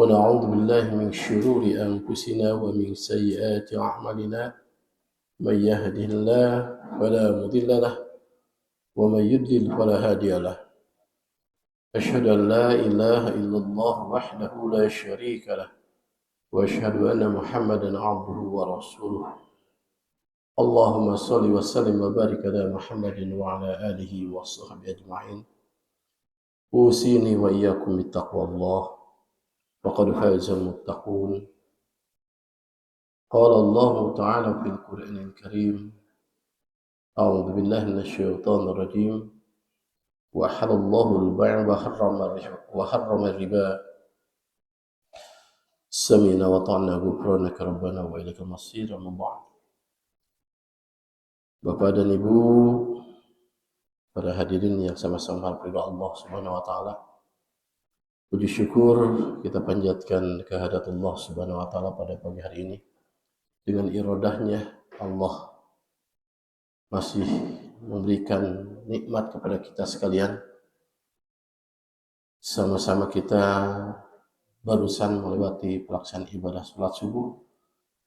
ونعوذ بالله من شرور أنفسنا ومن سيئات أعمالنا من يهده الله فلا مضل له ومن يضلل فلا هادي له أشهد أن لا إله إلا الله وحده لا شريك له وأشهد أن محمدا عبده ورسوله اللهم صل وسلم وبارك على محمد وعلى آله وصحبه أجمعين أوصيني وإياكم بتقوى الله وقد فاز المتقون قال الله تعالى في القرآن الكريم أعوذ بالله من الشيطان الرجيم وأحل الله البيع وحرم الربا سمعنا وأطعنا غفرانك ربنا وإليك المصير أما بعد. Bapak dan Ibu, para hadirin yang sama-sama berdoa Allah Subhanahu wa taala. Puji syukur kita panjatkan kehadirat Allah Subhanahu wa taala pada pagi hari ini. Dengan iradahnya Allah masih memberikan nikmat kepada kita sekalian. Sama-sama kita barusan melewati pelaksanaan ibadah sholat subuh.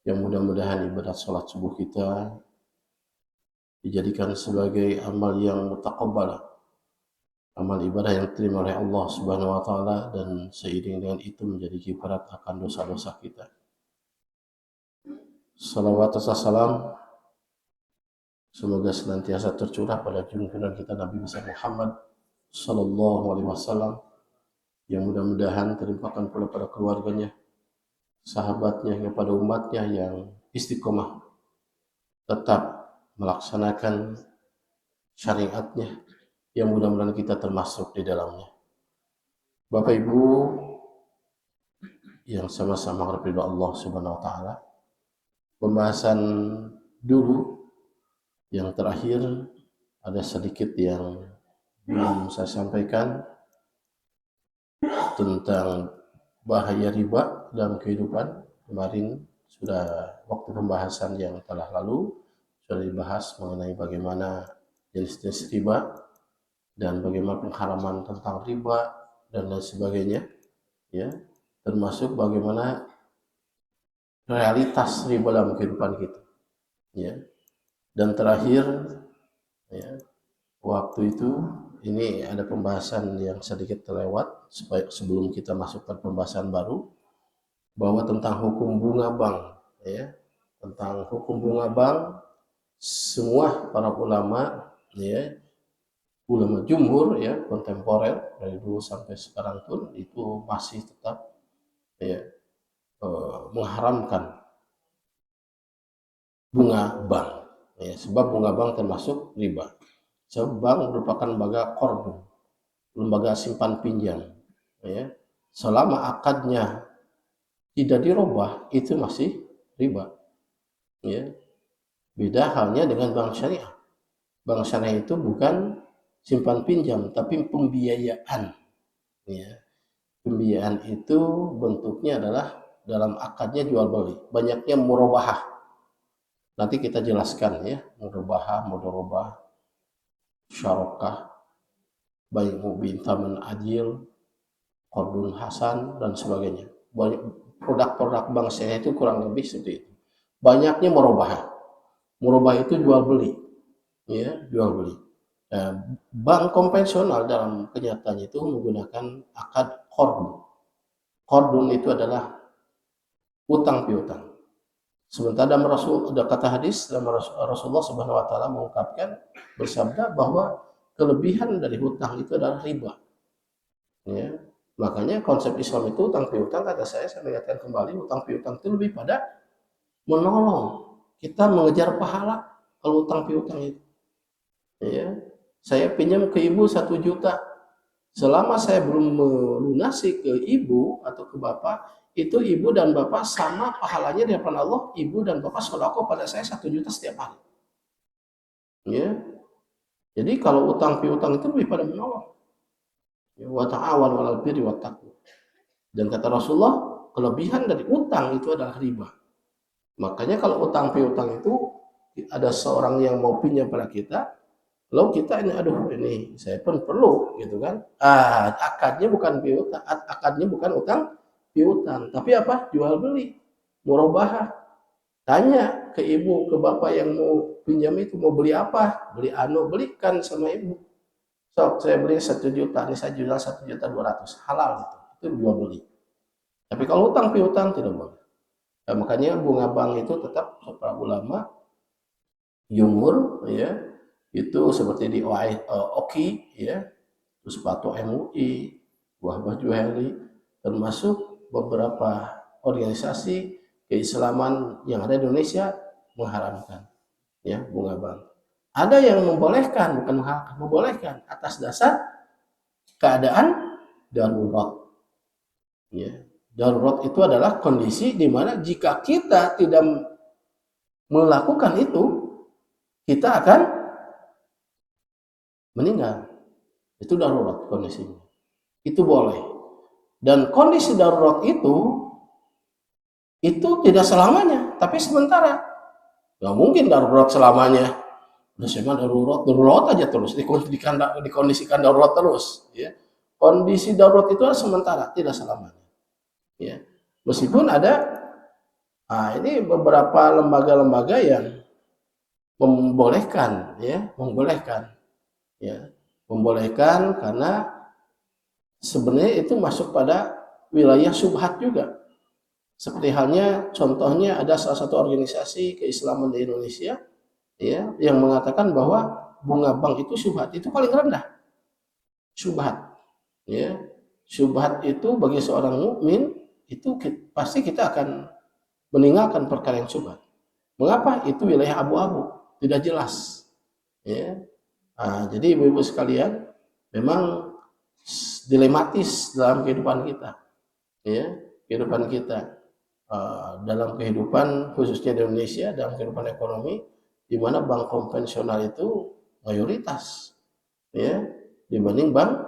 Yang mudah-mudahan ibadah sholat subuh kita dijadikan sebagai amal yang mutaqabbal, amal ibadah yang diterima oleh Allah Subhanahu wa taala, dan seiring dengan itu menjadi kifarat akan dosa-dosa kita. Salawat serta salam semoga senantiasa tercurah pada junjungan kita Nabi besar Muhammad sallallahu alaihi wasallam, yang mudah-mudahan terlimpahkan pula pada keluarganya, sahabatnya, hingga pada umatnya yang istiqomah tetap melaksanakan syariatnya, yang mudah-mudahan kita termasuk di dalamnya. Bapak Ibu yang sama-sama berdoa Allah Subhanahu wa taala, pembahasan dulu yang terakhir ada sedikit yang belum saya sampaikan tentang bahaya riba dalam kehidupan. Kemarin sudah waktu pembahasan yang telah lalu sudah dibahas mengenai bagaimana jenis-jenis riba dan bagaimana pengharaman tentang riba dan lain sebagainya, ya, termasuk bagaimana realitas riba dalam kehidupan kita, ya. Dan terakhir, ya, waktu itu ini ada pembahasan yang sedikit terlewat sebelum kita masukkan pembahasan baru, bahwa tentang hukum bunga bank, ya, tentang hukum bunga bank. Semua para ulama, ya, ulama jumhur, ya, kontemporer dari dulu sampai sekarang pun itu masih tetap, ya, mengharamkan bunga bank, ya, sebab bunga bank termasuk riba. Sebab bank merupakan lembaga qardun, lembaga simpan pinjam, ya. Selama akadnya tidak dirubah itu masih riba, ya. Beda halnya dengan bank syariah. Bank syariah itu bukan simpan pinjam, tapi pembiayaan. Ya. Pembiayaan itu bentuknya adalah dalam akadnya jual beli. Banyaknya murabahah. Nanti kita jelaskan, ya, murabahah, mudharabah, syarokah, bai'u bintaman ajil, qardun hasan, dan sebagainya. Produk-produk bank syariah itu kurang lebih seperti itu. Banyaknya murabahah. Murabah itu jual beli, ya, jual beli. Bank konvensional dalam kenyataannya itu menggunakan akad qardun. Qardun itu adalah utang piutang. Sementara dalam ada kata hadis, dalam Rasulullah Subhanahu wa taala mengungkapkan, bersabda bahwa kelebihan dari hutang itu adalah riba. Ya. Makanya konsep Islam itu utang piutang, kata saya mengingatkan kembali, utang piutang itu lebih pada menolong kita mengejar pahala. Kalau utang piutang itu, ya, saya pinjam ke ibu 1 juta, selama saya belum melunasi ke ibu atau ke bapak, itu ibu dan bapak sama pahalanya di hadapan Allah. Ibu dan bapak sedekah pada saya 1 juta setiap hari, ya. Jadi kalau utang piutang itu lebih pada menolong, ya, wa ta'awanu 'alal birri wat taqwa. Dan kata Rasulullah, kelebihan dari utang itu adalah riba. Makanya kalau utang piutang itu ada seorang yang mau pinjam pada kita, lalu kita ini, aduh ini saya pun perlu, gitu kan. Akadnya bukan piutang, akadnya bukan utang piutang. Tapi apa? Jual beli, murabahah. Tanya ke ibu, ke bapak yang mau pinjam itu mau beli apa? Beli anu, belikan sama ibu. So, saya beli 1 juta, ini saya jual 1.200.000, halal itu jual beli. Tapi kalau utang piutang tidak boleh. Nah, makanya bunga bank itu tetap para ulama jumhur ya itu seperti di OKI ya, terus sepatu MUI, buah baju Heli, termasuk beberapa organisasi keislaman yang ada di Indonesia mengharamkan ya bunga bank. Ada yang membolehkan, bukan mengharamkan, membolehkan atas dasar keadaan darurat. Ya, darurat itu adalah kondisi di mana jika kita tidak melakukan itu, kita akan meninggal. Itu darurat kondisinya. Itu boleh. Dan kondisi darurat itu tidak selamanya, tapi sementara. Gak mungkin darurat selamanya. Udah semua darurat aja terus, dikondisikan darurat terus. Ya. Kondisi darurat itu adalah sementara, tidak selamanya. Ya. Meskipun ada, ini beberapa lembaga-lembaga yang membolehkan, ya, membolehkan karena sebenarnya itu masuk pada wilayah syubhat juga. Seperti halnya contohnya ada salah satu organisasi keislaman di Indonesia ya yang mengatakan bahwa bunga bank itu syubhat, itu paling rendah. Syubhat. Ya. Syubhat itu bagi seorang mukmin itu pasti kita akan meninggalkan perkara yang syubhat. Mengapa? Itu wilayah abu-abu, tidak jelas. Ya. Jadi ibu-ibu sekalian, memang dilematis dalam kehidupan kita. Ya, kehidupan kita. Dalam kehidupan khususnya di Indonesia, dalam kehidupan ekonomi, di mana bank konvensional itu mayoritas ya dibanding bank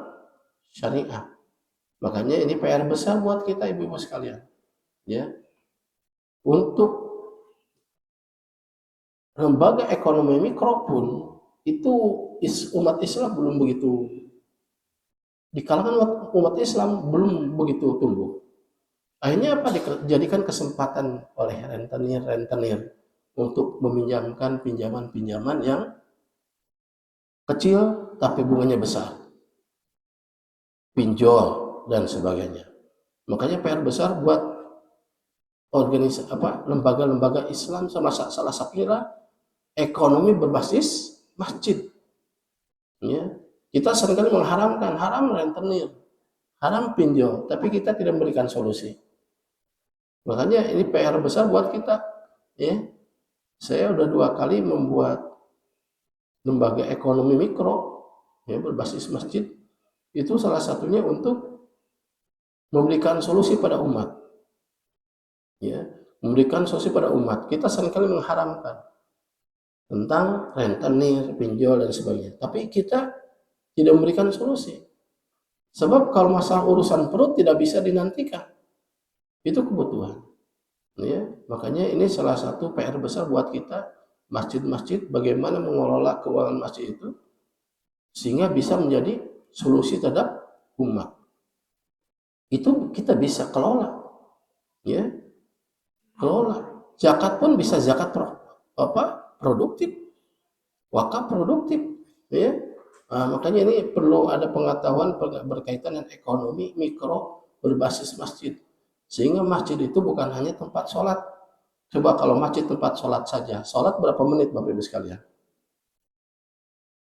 syariah. Makanya ini PR besar buat kita ibu-ibu sekalian ya, untuk lembaga ekonomi mikro pun itu umat Islam belum begitu, di kalangan umat Islam belum begitu tumbuh. Akhirnya apa? Dijadikan kesempatan oleh rentenir untuk meminjamkan pinjaman-pinjaman yang kecil tapi bunganya besar, pinjol dan sebagainya. Makanya PR besar buat lembaga-lembaga Islam, sama salah satunya ekonomi berbasis masjid. Ya, kita seringkali mengharamkan, haram rentenir, haram pinjol, tapi kita tidak memberikan solusi. Makanya ini PR besar buat kita. Ya, saya udah 2 kali membuat lembaga ekonomi mikro ya, berbasis masjid. Itu salah satunya untuk memberikan solusi pada umat. Ya, memberikan solusi pada umat. Kita seringkali mengharamkan tentang rentenir, pinjol dan sebagainya. Tapi kita tidak memberikan solusi. Sebab kalau masalah urusan perut tidak bisa dinantikan. Itu kebutuhan. Ya, makanya ini salah satu PR besar buat kita, masjid-masjid, bagaimana mengelola keuangan masjid itu sehingga bisa menjadi solusi terhadap umat. Itu kita bisa kelola. Ya. Kelola. Zakat pun bisa zakat produktif. Wakaf produktif, ya. Makanya ini perlu ada pengetahuan berkaitan dengan ekonomi mikro berbasis masjid. Sehingga masjid itu bukan hanya tempat sholat. Coba kalau masjid tempat sholat saja, sholat berapa menit Bapak Ibu sekalian?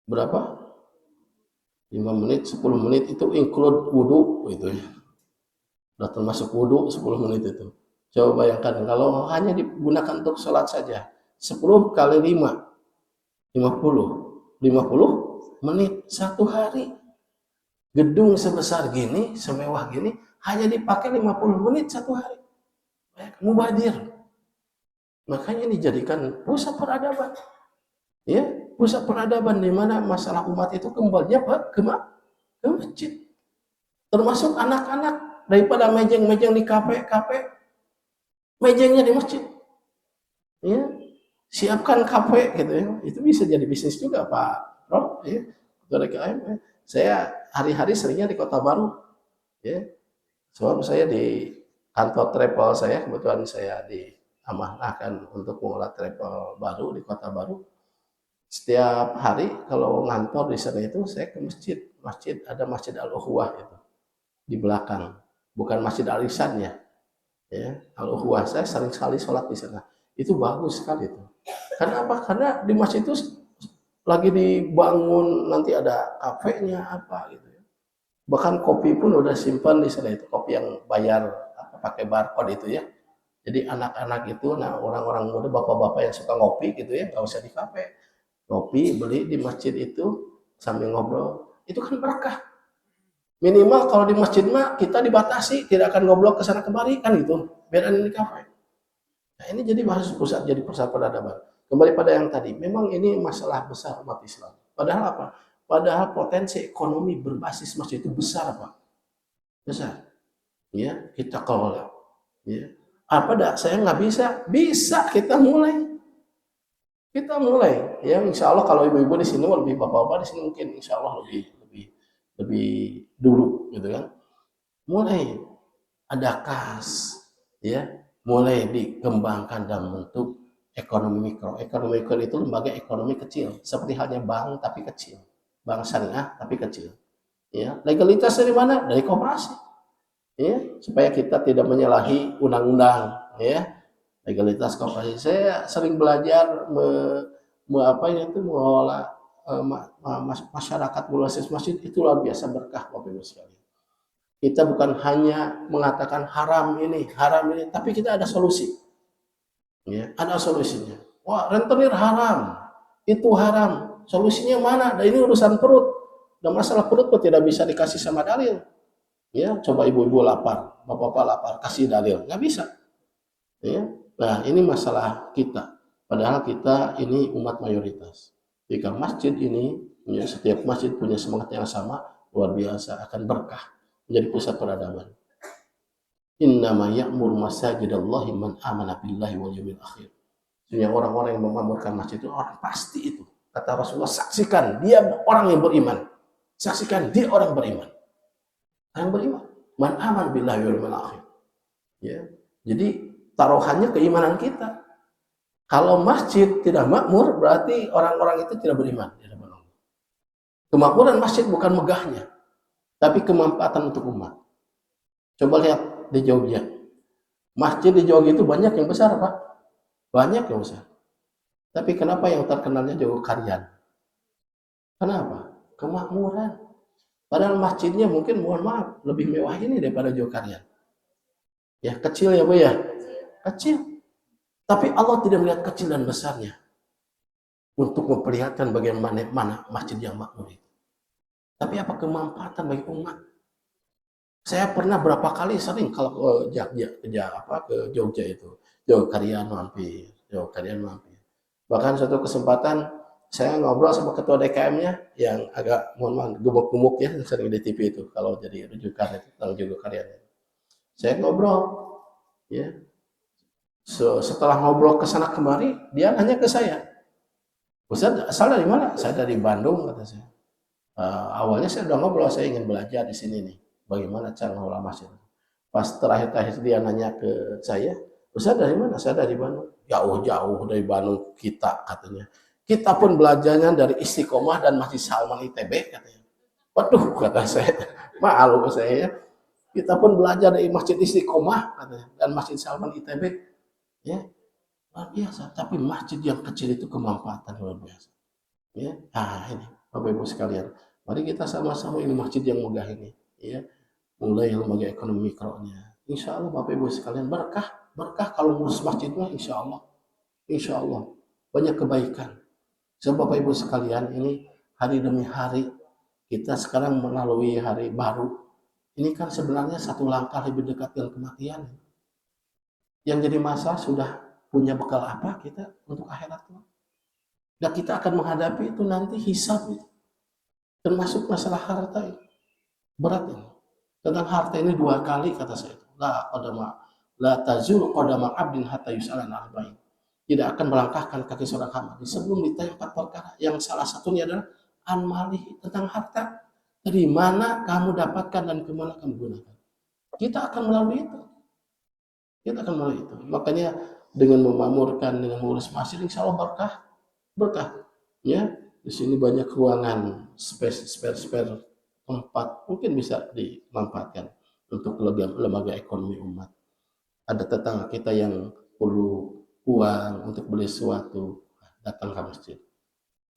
Berapa? 5 menit, 10 menit itu include wudhu gitu ya. Sudah termasuk wudhu 10 menit itu. Coba bayangkan kalau hanya digunakan untuk sholat saja, 10 kali 5, 50 menit 1 hari. Gedung sebesar gini, semewah gini, hanya dipakai 50 menit 1 hari. Mubazir. Makanya dijadikan pusat peradaban. Ya, pusat peradaban di mana masalah umat itu kembalinya ke masjid. Termasuk anak-anak, daripada mejeng-mejeng di kafe, mejengnya di masjid. Ya, siapkan kafe gitu ya. Itu bisa jadi bisnis juga Pak Prof. Ya. Saya hari-hari seringnya di Kota Baru. Ya. Sebab saya di kantor travel saya, kebetulan saya diamanahkan untuk mengelola travel baru di kota baru. Setiap hari kalau ngantor di sana itu saya ke masjid. Ada Masjid Al-Ukhuwah itu di belakang. Bukan Masjid Al-Ihsan ya. Al-Ukhuwah, saya sering sekali sholat di sana. Itu bagus sekali itu. Karena apa? Karena di masjid itu lagi dibangun, nanti ada kafenya apa gitu ya. Bahkan kopi pun udah simpan di sana itu, kopi yang bayar pakai barcode itu ya. Jadi anak-anak itu, nah orang-orang muda, bapak-bapak yang suka ngopi gitu ya, nggak usah di kafe. Ngopi, beli di masjid itu sambil ngobrol. Itu kan berkah. Minimal kalau di masjid mah kita dibatasi, tidak akan ngobrol ke sana kemari kan gitu. Beda di kafe. Nah, ini jadi harus jadi pusat peradaban. Kembali pada yang tadi, memang ini masalah besar umat Islam. Padahal apa? Padahal potensi ekonomi berbasis masjid itu besar, Pak. Besar. Ya, kita kelola. Ya. Apa dah? Saya nggak bisa. Bisa, kita mulai. Kita mulai. Ya, insya Allah kalau ibu-ibu di sini, lebih bapak-bapak di sini mungkin insya Allah lebih dulu, gitu kan. Mulai ada kas, ya, mulai dikembangkan dalam bentuk ekonomi mikro. Ekonomi mikro itu lembaga ekonomi kecil, seperti halnya bank tapi kecil, bank syariah tapi kecil. Ya, legalitas dari mana? Dari koperasi. Ya, supaya kita tidak menyalahi undang-undang. Ya, legalitas koperasi. Saya sering belajar mengelola masyarakat berbasis masjid, itu luar biasa berkah Bapak Ibu sekalian. Kita bukan hanya mengatakan haram ini, tapi kita ada solusi. Ya, ada solusinya. Wah, rentenir haram, itu haram. Solusinya mana? Nah, ini urusan perut. Dan masalah perut kok tidak bisa dikasih sama dalil. Ya, coba ibu-ibu lapar, bapak-bapak lapar, kasih dalil, nggak bisa. Ya, nah ini masalah kita. Padahal kita ini umat mayoritas. Jika masjid ini, ya, setiap masjid punya semangat yang sama, luar biasa, akan berkah, menjadi pusat peradaban. Innama ya'mur masajidallahi man amana billahi wal yawmil akhir. Sehingga orang-orang yang memakmurkan masjid itu orang pasti itu. Kata Rasulullah, saksikan dia orang yang beriman. Saksikan dia orang beriman. Orang beriman. Man amana billahi wal yawmil akhir. Ya. Jadi taruhannya keimanan kita. Kalau masjid tidak makmur, berarti orang-orang itu tidak beriman. Kemakmuran masjid bukan megahnya, tapi kemanfaatan untuk umat. Coba lihat di Jogja. Masjid di Jogja itu banyak yang besar, Pak. Banyak yang besar. Tapi kenapa yang terkenalnya Jogokarian? Kenapa? Kemakmuran. Padahal masjidnya mungkin, mohon maaf, lebih mewah ini daripada Jogokarian. Ya, kecil ya, Bu ya. Kecil. Tapi Allah tidak melihat kecil dan besarnya untuk memperlihatkan bagaimana masjid yang makmur itu. Tapi apa kemanfaatan bagi umat? Saya pernah berapa kali sering kalau ke Jogja itu, Jogokarian mampir. Bahkan suatu kesempatan saya ngobrol sama ketua DKM-nya yang agak, mohon maaf, gemuk-gemuk ya, sering di TV itu kalau jadi rujukan itu tentang Jogokarian. Saya ngobrol, ya. Setelah ngobrol ke sana kemari, dia nanya ke saya, Ustaz, asal dari mana? Saya dari Bandung, kata saya. Awalnya saya udah ngobrol, saya ingin belajar di sini nih, bagaimana cara mengelola masjid. Pas terakhir dia nanya ke saya, Ustaz dari mana? Saya dari Bandung. Jauh-jauh dari Bandung kita, katanya. Kita pun belajarnya dari Istiqomah dan Masjid Salman ITB, katanya. Waduh, kata saya, malu saya. Kita pun belajar dari Masjid Istiqomah, katanya, dan Masjid Salman ITB. Ya, luar biasa. Tapi masjid yang kecil itu kemanfaatan luar biasa. Ya, ini Bapak Ibu sekalian, mari kita sama-sama ini masjid yang megah ini, ya, mulai lembaga ekonomi mikronya. Insya Allah Bapak Ibu sekalian berkah kalau ngurus masjidnya, insya Allah banyak kebaikan. Sebab Bapak Ibu sekalian, ini hari demi hari kita sekarang melalui hari baru. Ini kan sebenarnya satu langkah lebih dekat dengan kematian. Yang jadi masalah sudah punya bekal apa kita untuk akhirat. Dan kita akan menghadapi itu nanti hisab, termasuk masalah harta itu. Berat ini. Tentang harta ini 2 kali kata saya itu. La tazul qadama abdin hatta yus'ala an arba'in. Tidak akan melangkahkan kaki seorang hamba sebelum ditanya 4 perkara. Yang salah satunya adalah an malih, tentang harta. Dari mana kamu dapatkan dan kemana kamu gunakan. Kita akan melalui itu. Kita akan mulai itu. Makanya dengan memakmurkan, dengan mengurus masjid, insya Allah berkah, berkah. Ya, di sini banyak ruangan, spare tempat, mungkin bisa dimanfaatkan untuk lembaga ekonomi umat. Ada tetangga kita yang perlu uang untuk beli sesuatu, datang ke masjid.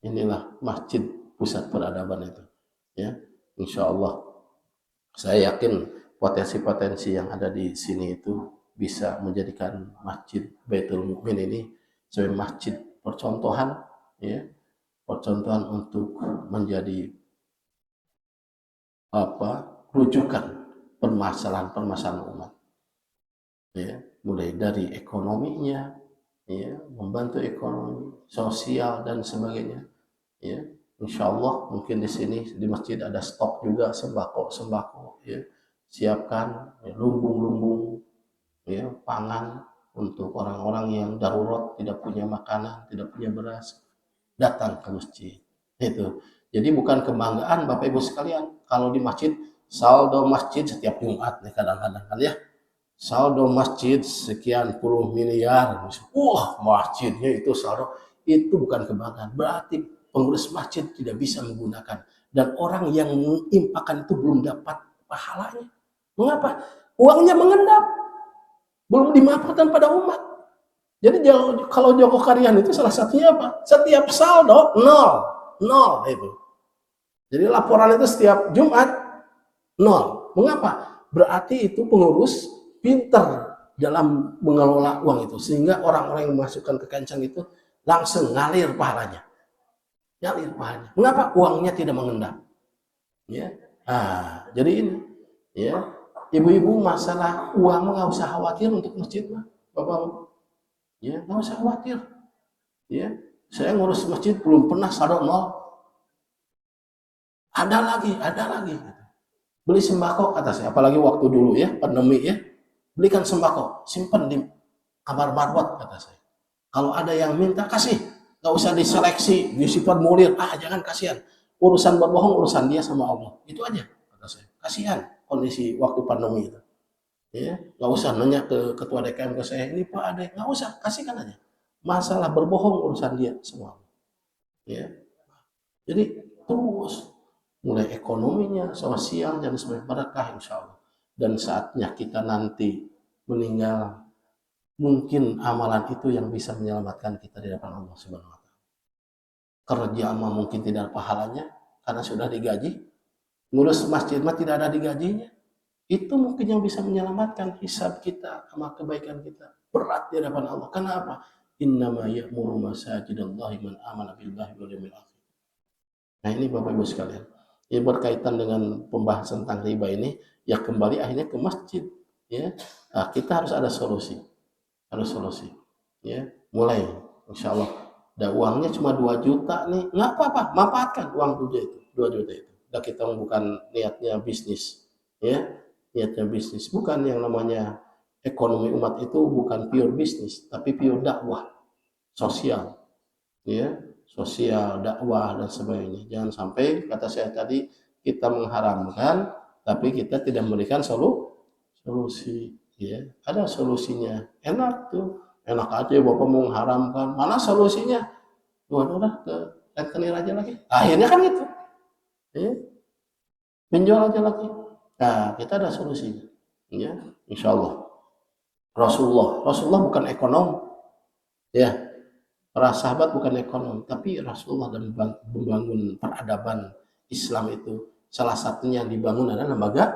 Inilah masjid pusat peradaban itu. Ya, insya Allah. Saya yakin potensi-potensi yang ada di sini itu bisa menjadikan masjid Baitul Mukmin ini sebagai masjid percontohan, ya, percontohan untuk menjadi rujukan permasalahan-permasalahan umat, ya, mulai dari ekonominya, ya, membantu ekonomi, sosial dan sebagainya, ya. Insya Allah mungkin di sini di masjid ada stok juga sembako, ya, siapkan, ya, lumbung-lumbung, ya, pangan untuk orang-orang yang darurat, tidak punya makanan, tidak punya beras, datang ke masjid. Itu. Jadi bukan kebanggaan Bapak Ibu sekalian kalau di masjid saldo masjid setiap Jumat nih kadang-kadang kan ya. Saldo masjid sekian puluh miliar. Wah, masjidnya itu saldo, itu bukan kebanggaan. Berarti pengurus masjid tidak bisa menggunakan, dan orang yang mengimpakan itu belum dapat pahalanya. Mengapa? Uangnya mengendap, belum dimanfaatkan pada umat. Jadi kalau Joko Karyan itu salah satunya apa? Setiap saldo nol itu. Jadi laporan itu setiap Jumat nol. Mengapa? Berarti itu pengurus pinter dalam mengelola uang itu, sehingga orang-orang yang memasukkan ke kencang itu langsung ngalir pahalanya. Ngalir pahalanya. Mengapa? Uangnya tidak mengendap. Ya. Jadi ini, ya, ibu-ibu masalah uang nggak usah khawatir untuk masjid, Bapak. Ya, nggak usah khawatir. Ya, saya ngurus masjid belum pernah saldo nol. Ada lagi. Beli sembako kata saya, apalagi waktu dulu ya pandemi ya, belikan sembako, simpan di kamar marbot kata saya. Kalau ada yang minta kasih, nggak usah diseleksi, diisi formulir, jangan, kasihan. Urusan berbohong urusan dia sama Allah, itu aja kata saya. Kasihan kondisi waktu pandemi itu. Ya, nggak usah nanya ke ketua DKM ke saya, ini Pak Ade, nggak usah, kasihkan aja. Masalah berbohong urusan dia semua. Ya, jadi terus mulai ekonominya, sosial dan sebagainya berkah insya Allah. Dan saatnya kita nanti meninggal, mungkin amalan itu yang bisa menyelamatkan kita di depan Allah Subhanahu wa taala. Kerja mah mungkin tidak ada pahalanya karena sudah digaji. Ngurus masjid mah tidak ada digajinya. Itu mungkin yang bisa menyelamatkan hisab kita sama kebaikan kita. Berat di hadapan Allah. Kenapa? Innama ya'muru masajidallahi man amana billahi wal yawmil akhir. Nah, ini Bapak Ibu sekalian. Ini berkaitan dengan pembahasan tentang riba ini, ya kembali akhirnya ke masjid, ya. Nah, kita harus ada solusi. Ya, mulai insya Allah. Dan uangnya cuma 2 juta nih, nggak apa-apa, manfaatkan uang 2 juta itu. Dan kita bukan niatnya bisnis, ya, niatnya bisnis, bukan yang namanya ekonomi umat itu bukan pure bisnis, tapi pure dakwah sosial, ya, sosial, dakwah dan sebagainya. Jangan sampai kata saya tadi kita mengharamkan, tapi kita tidak memberikan solusi, ya. Ada solusinya, enak tuh, enak aja Bapak mau mengharamkan, mana solusinya? Udah ke rentenir aja lagi. Akhirnya kan gitu, ya, pinjol aja lagi. Nah, kita ada solusinya, ya, insya Allah. Rasulullah bukan ekonom, ya. Para sahabat bukan ekonom, tapi Rasulullah dan membangun peradaban Islam itu salah satunya yang dibangun adalah lembaga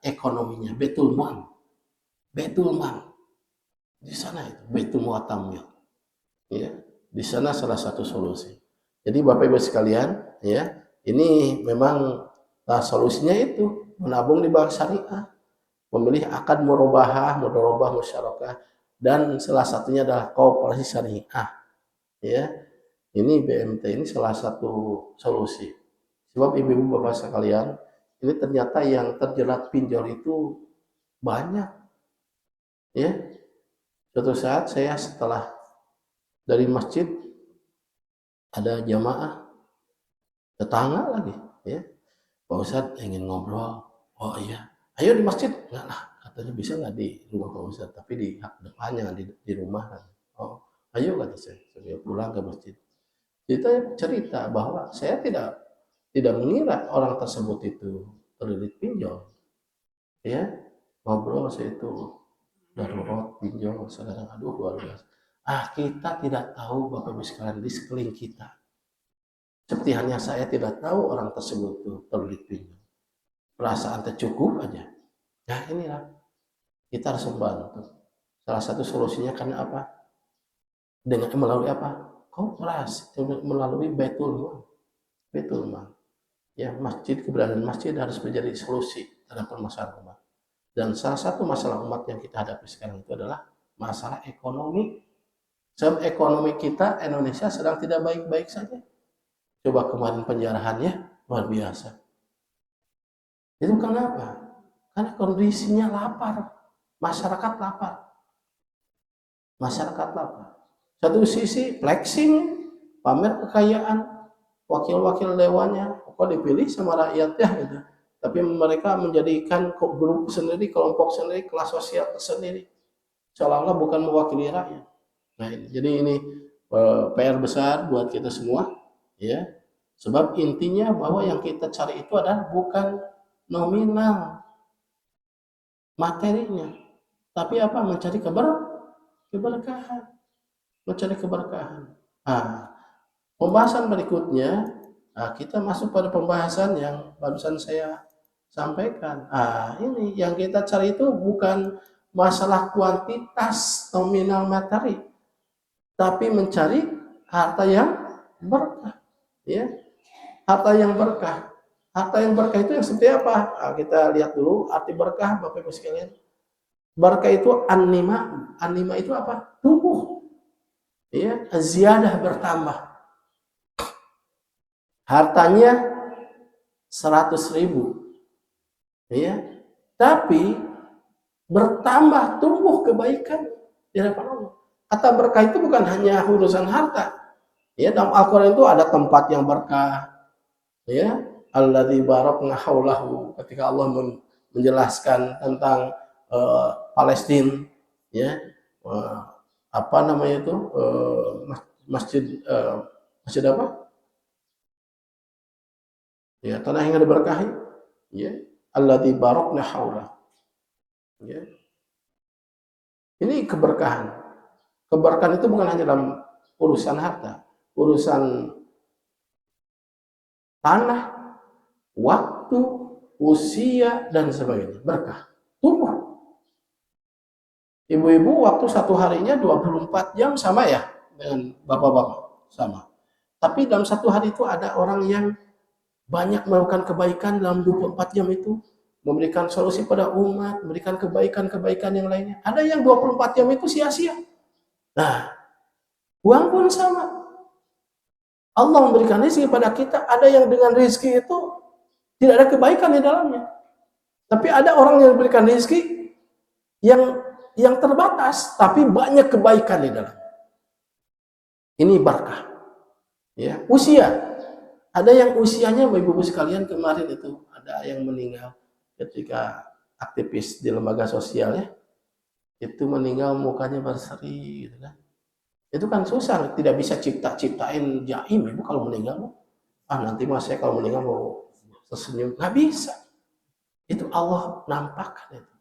ekonominya, Baitul Mal. Di sana itu Baitul Mu'tamil. Ya, di sana salah satu solusi. Jadi Bapak Ibu sekalian, ya, ini memang solusinya itu menabung di bank syariah, memilih akad mudharabah, musyarakah, dan salah satunya adalah koperasi syariah. Ya, ini BMT ini salah satu solusi. Sebab ibu-ibu bapak sekalian, ini ternyata yang terjerat pinjol itu banyak. Ya, suatu saat saya setelah dari masjid ada jamaah tetangga lagi, ya, Pak Ustadz ingin ngobrol. Oh iya, ayo di masjid. Enggak lah, Katanya bisa nggak di rumah Pak Ustaz, tapi di hak depannya di rumah kan. Oh, ayo kata saya pulang ke masjid. Kita cerita bahwa saya tidak mengira orang tersebut itu terlilit pinjol, ya ngobrol saya itu darurat pinjol sekarang, aduh luar biasa. Kita tidak tahu Bapak Ibu sekalian di sekeliling kita. Seperti hanya saya tidak tahu orang tersebut itu terlilit pinjol. Perasaan tercukup aja. Nah inilah kita harus membantu. Salah satu solusinya karena apa? Dengan melalui apa? Koperasi, melalui Baitul Mal. Baitul Mal. Ya, masjid, keberadaan masjid harus menjadi solusi terhadap permasalahan umat. Dan salah satu masalah umat yang kita hadapi sekarang itu adalah masalah ekonomi. Sebab ekonomi kita Indonesia sedang tidak baik-baik saja. Coba kemarin penjarahannya luar biasa. Itu kenapa? Karena kondisinya lapar. Masyarakat lapar. Masyarakat lapar. Satu sisi flexing, pamer kekayaan, wakil-wakil dewannya, kok dipilih sama rakyatnya gitu. Tapi mereka menjadikan grup sendiri, kelompok sendiri, kelas sosial tersendiri. Seolah-olah bukan mewakili rakyat. Nah, jadi ini PR besar buat kita semua, ya. Sebab intinya bahwa yang kita cari itu adalah bukan nominal materinya, tapi apa? Mencari keberkahan. Mencari keberkahan. Pembahasan berikutnya, kita masuk pada pembahasan yang barusan saya sampaikan. Ini yang kita cari itu bukan masalah kuantitas nominal materi, tapi mencari harta yang berkah. Ya, harta yang berkah. Harta yang berkah itu yang seperti apa? Kita lihat dulu arti berkah, Bapak Ibu sekalian. Berkah itu anima. Anima itu apa? Tumbuh. Ya, ziyadah bertambah. Hartanya 100.000, ya, tapi bertambah tumbuh kebaikan di hadapan Allah. Kata berkah itu bukan hanya urusan harta, ya. Dalam Al-Quran itu ada tempat yang berkah, ya, alladzi barakna haulahu, ketika Allah menjelaskan tentang Palestina, ya, apa namanya itu, masjid apa? Ya, tanah yang diberkahi, ya, alladzi barakna haulahu, ya. Ini keberkahan. Keberkahan itu bukan hanya dalam urusan harta, urusan tanah, waktu, usia dan sebagainya. Berkah, tumbuh. Ibu-ibu waktu satu harinya 24 jam sama ya dengan bapak-bapak, sama. Tapi dalam satu hari itu ada orang yang banyak melakukan kebaikan dalam 24 jam itu, memberikan solusi pada umat, memberikan kebaikan-kebaikan yang lainnya. Ada yang 24 jam itu sia-sia. Nah, uang pun sama. Allah memberikan rezeki pada kita, ada yang dengan rezeki itu tidak ada kebaikan di dalamnya. Tapi ada orang yang memberikan rezeki yang terbatas, tapi banyak kebaikan di dalamnya. Ini berkah. Ya, usia. Ada yang usianya, Bapak Ibu sekalian, kemarin itu ada yang meninggal ketika aktivis di lembaga sosial, ya. Itu meninggal mukanya berseri gitu kan. Itu kan susah, tidak bisa ciptain jaim Ibu kalau meninggal. Nanti mas saya kalau meninggal mau tersenyum, nggak bisa. Itu Allah nampakkan itu.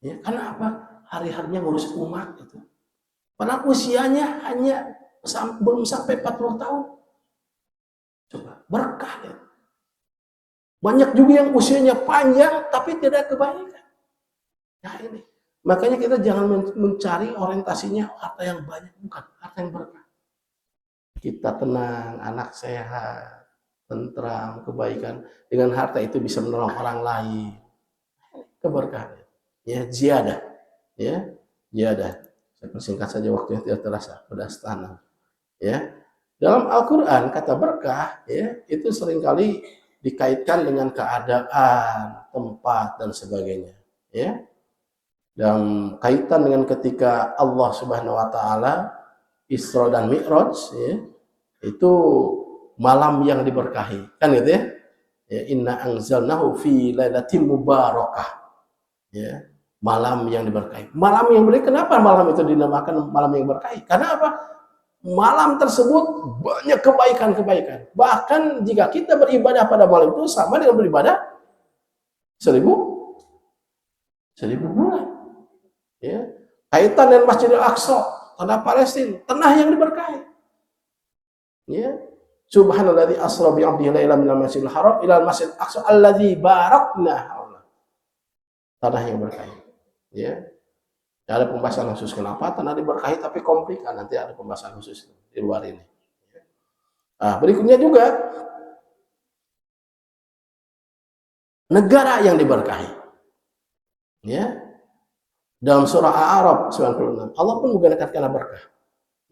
Ya, karena apa? Hari-harinya ngurus umat itu. Padahal usianya hanya belum sampai 40 tahun. Coba, berkah ya. Banyak juga yang usianya panjang tapi tidak kebaikan. Nah ini, makanya kita jangan mencari orientasinya harta yang banyak, bukan, harta yang berkah. Kita tenang, anak sehat, tentram, kebaikan. Dengan harta itu bisa menolong orang lain. Keberkahan. Ya, ziyadah. Ya, ziyadah. Saya persingkat saja waktunya tidak terasa, sudah setengah. Ya. Dalam Al-Quran kata berkah, ya, itu seringkali dikaitkan dengan keadaan, tempat dan sebagainya. Ya. Dan kaitan dengan ketika Allah Subhanahu Wa Taala Isra dan Mi'raj, ya, itu malam yang diberkahi, kan gitu ya. Ya, inna anzalnahu fi lailatin mubarakah. Ya. malam yang diberkahi. Malam yang berkahi, kenapa malam itu dinamakan malam yang berkahi? Karena apa? Malam tersebut banyak kebaikan-kebaikan. Bahkan jika kita beribadah pada malam itu sama dengan beribadah 1000 bulan. Ya. Kaitan dengan Masjidil Aqsa, tanah Palestina, tanah yang diberkahi. Ya. Subhanalladzi asra bi 'abdihi lailan minal masjidil haram ilal masjidil aqsa alladzi barakna haula. Tanah yang berkahi. Ya. Ada pembahasan khusus kenapa tanah diberkahi tapi komplikan, nanti ada pembahasan khusus di luar ini. Nah, berikutnya juga negara yang diberkahi. Ya. Dalam surah Al-A'raf 96, Allah pun menggunakan kata berkah.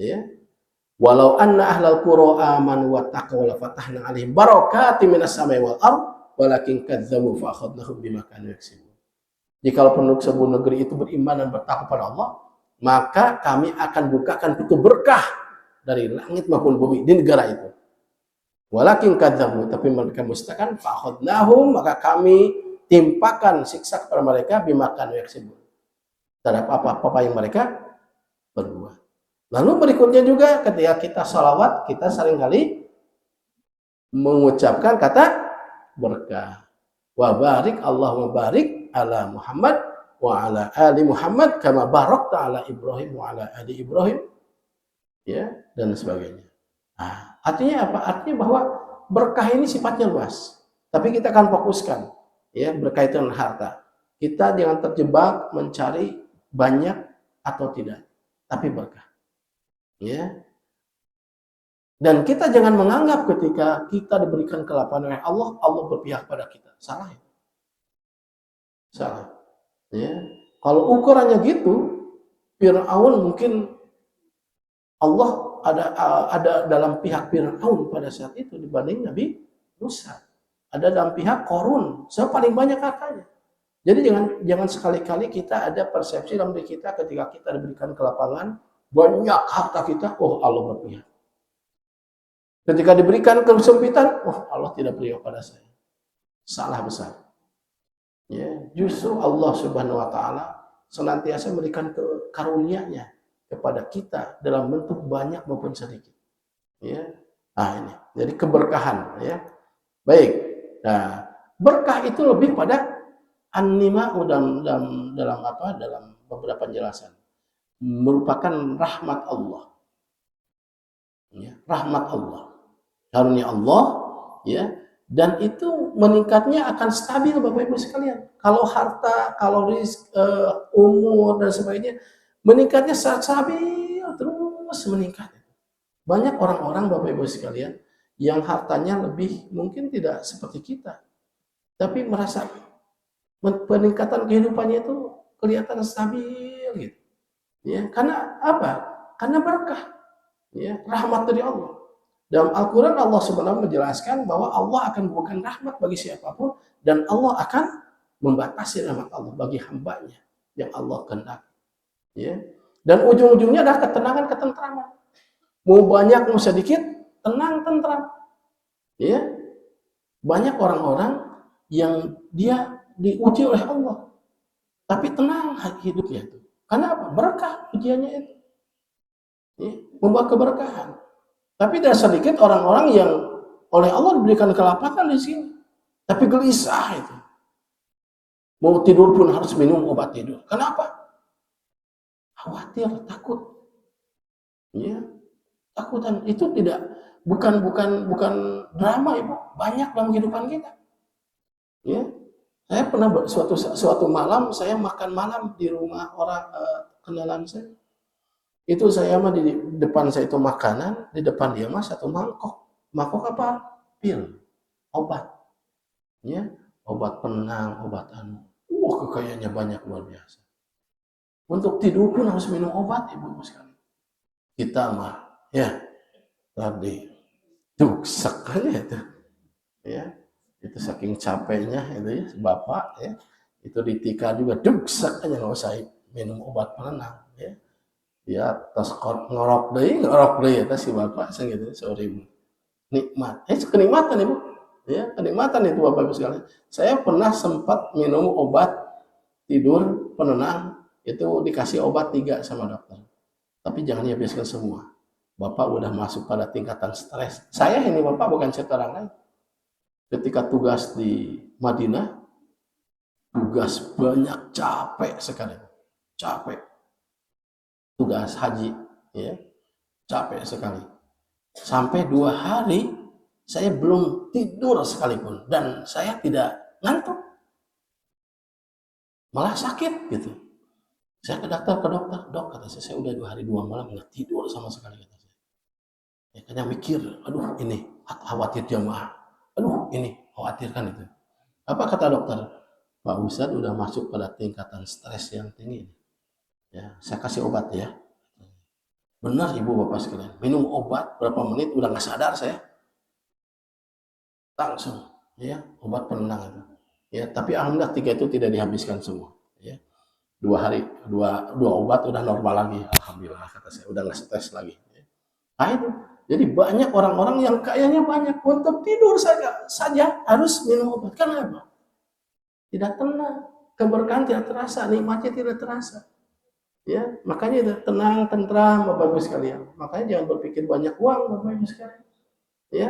Ya. Walau anna ahlal qura amanu wattaqaw la fatahna 'alaihim barakatim minas samai wal ardh walakin kadzdzabu fa akhadnahum bima kanu yaksibun. Jika penduduk sebuah negeri itu beriman dan bertakwa pada Allah, maka kami akan bukakan pintu berkah dari langit maupun bumi di negara itu. Walakin kadzabu, tapi mereka mendustakan, fa akhadnahum, maka kami timpakan siksa kepada mereka bima kanu yaksibun. Terhadap apa-apa yang mereka berbuat. Lalu berikutnya juga ketika kita salawat, kita seringkali mengucapkan kata berkah. Wa barik Allahumma barik ala Muhammad wa ala ali Muhammad kama barakta ala Ibrahim wa ala ali Ibrahim, ya, dan sebagainya. Nah, artinya apa? Artinya bahwa berkah ini sifatnya luas. Tapi kita akan fokuskan, ya, berkaitan dengan harta. Kita jangan terjebak mencari banyak atau tidak, tapi berkah. Ya. Dan kita jangan menganggap ketika kita diberikan kelaparan oleh Allah, Allah berpihak pada kita. Salah ya? Salah. Ya. Kalau ukurannya gitu, Fir'aun mungkin Allah ada dalam pihak Fir'aun pada saat itu dibanding Nabi Musa. Ada dalam pihak Qarun, paling banyak hartanya. Jadi jangan sekali-kali kita ada persepsi dalam diri kita ketika kita diberikan kelapangan, banyak harta kita, oh Allah berpihak. Ketika diberikan kesempitan, oh Allah tidak berpihak pada saya. Salah besar. Ya, justru Allah Subhanahu wa taala senantiasa memberikan karunia-Nya kepada kita dalam bentuk banyak maupun sedikit. Ya. Nah, ini. Jadi keberkahan, ya. Baik. Nah, berkah itu lebih pada an-nima'u dalam beberapa penjelasan. Merupakan rahmat Allah. Ya, rahmat Allah. Karunia Allah, ya. Dan itu meningkatnya akan stabil Bapak Ibu sekalian. Kalau harta, kalau umur dan sebagainya, meningkatnya stabil terus meningkat. Banyak orang-orang Bapak Ibu sekalian yang hartanya lebih mungkin tidak seperti kita, tapi merasa peningkatan kehidupannya itu kelihatan stabil gitu. Ya, karena apa? Karena berkah. Ya, rahmat dari Allah. Dalam Al-Quran Allah sebenarnya menjelaskan bahwa Allah akan memberikan rahmat bagi siapapun dan Allah akan membatasi rahmat Allah bagi hambanya yang Allah kehendaki. Ya. Dan ujung-ujungnya adalah ketenangan, ketentraman. Mau banyak mau sedikit, tenang, tentram. Ya. Banyak orang-orang yang dia diuji oleh Allah, tapi tenang hidupnya itu. Karena apa? Berkah ujiannya itu. Ya. Membawa keberkahan. Tapi tidak sedikit orang-orang yang oleh Allah diberikan kelapakan di sini, tapi gelisah itu. Mau tidur pun harus minum obat tidur. Kenapa? Khawatir, takut. Ya, takutan itu bukan drama, Ibu. Banyak dalam kehidupan kita. Ya, saya pernah suatu malam saya makan malam di rumah orang kenalan saya. Itu saya mah di depan saya itu makanan, di depan dia mah satu mangkok. Mangkok apa? Pil, obat. Ya, obat penang, obat anu. Kekayaannya banyak luar biasa. Untuk tidur pun harus minum obat, Ibu sekalian. Kita mah, ya, tadi duksak aja itu. Ya, itu saking capeknya itu ya, Bapak ya. Itu ditika juga duksak aja nggak usah minum obat penenang, ya. Ya, tas ngorok deh ya si Bapak saya gitu, sorry Bu. Nikmat. Kenikmatan Ibu. Ya, kenikmatan itu Bapak Ibu sekalian. Saya pernah sempat minum obat tidur, penenang, itu dikasih obat 3 sama dokter. Tapi jangan dihabiskan semua. Bapak udah masuk pada tingkatan stres. Saya ini Bapak bukan cerita orang lain. Ketika tugas di Madinah, tugas banyak, capek sekali. Capek. Tugas haji, ya, capek sekali. Sampai 2 hari saya belum tidur sekalipun dan saya tidak ngantuk, malah sakit gitu. Saya ke dokter, dok kata saya udah 2 hari 2 malam nggak tidur sama sekali, kata saya. Ya kan mikir, aduh ini khawatir jamaah, aduh ini khawatirkan itu. Apa kata dokter? Pak Ustadz udah masuk pada tingkatan stres yang tinggi. Ya, saya kasih obat ya. Benar ibu bapak sekalian, minum obat berapa menit udah nggak sadar saya, langsung ya obat penenang itu. Ya, tapi alhamdulillah 3 itu tidak dihabiskan semua. Ya, 2 hari dua obat udah normal lagi, alhamdulillah kata saya, udah nggak stres lagi. Ya. Nah itu, jadi banyak orang-orang yang kayaknya banyak untuk tidur saja harus minum obat. Kenapa? Tidak tenang, keberkahan tidak terasa, nikmatnya tidak terasa. Ya, makanya itu tenang, tentram, Bapak Ibu sekalian. Makanya jangan berpikir banyak uang, Bapak Ibu sekalian. Ya,